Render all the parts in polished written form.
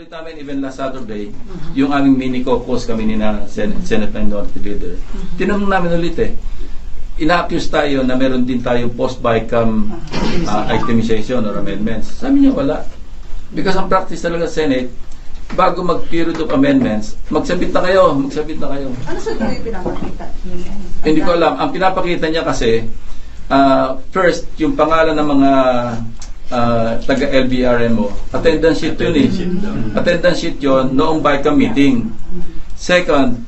ulit namin even last Saturday, yung aming mini caucus kami ni na Senate Minority Leader. Tinanong namin ulit ina-accuse tayo na meron din tayong post-BICAM itemization or amendments. Sabi niya wala. Because ang practice talaga sa Senate, bago mag-period of amendments, magsabit na kayo. Ano sa yung pinapakita? Hindi ko alam. Ang pinapakita niya kasi, first, yung pangalan ng mga taga-LBRMO, attendance sheet yun Attendance sheet yun noong BICAM meeting. Second,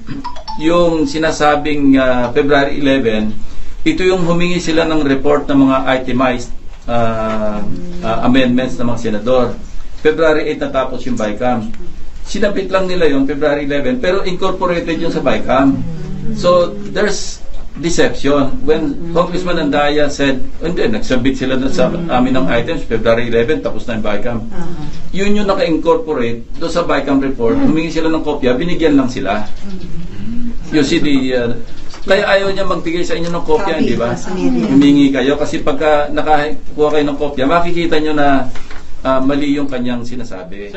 yung sinasabing February 11, ito yung humingi sila ng report ng mga itemized amendments ng mga senador. February 8 natapos yung BICAM. Sinabit lang nila yung February 11, pero incorporated yun sa BICAM. So, there's deception. When Congressman Andaya said, hindi, nagsabit sila doon sa amin ng items, February 11, tapos na yung BICAM. Yun yung naka-incorporate doon sa BICAM report, humingi sila ng kopya, binigyan lang sila. You see kaya ayaw niya magbigay sa inyo ng kopya, di ba? Humingi kayo, kasi pagka nakakuha kayo ng kopya, makikita nyo na mali yung kanyang sinasabi.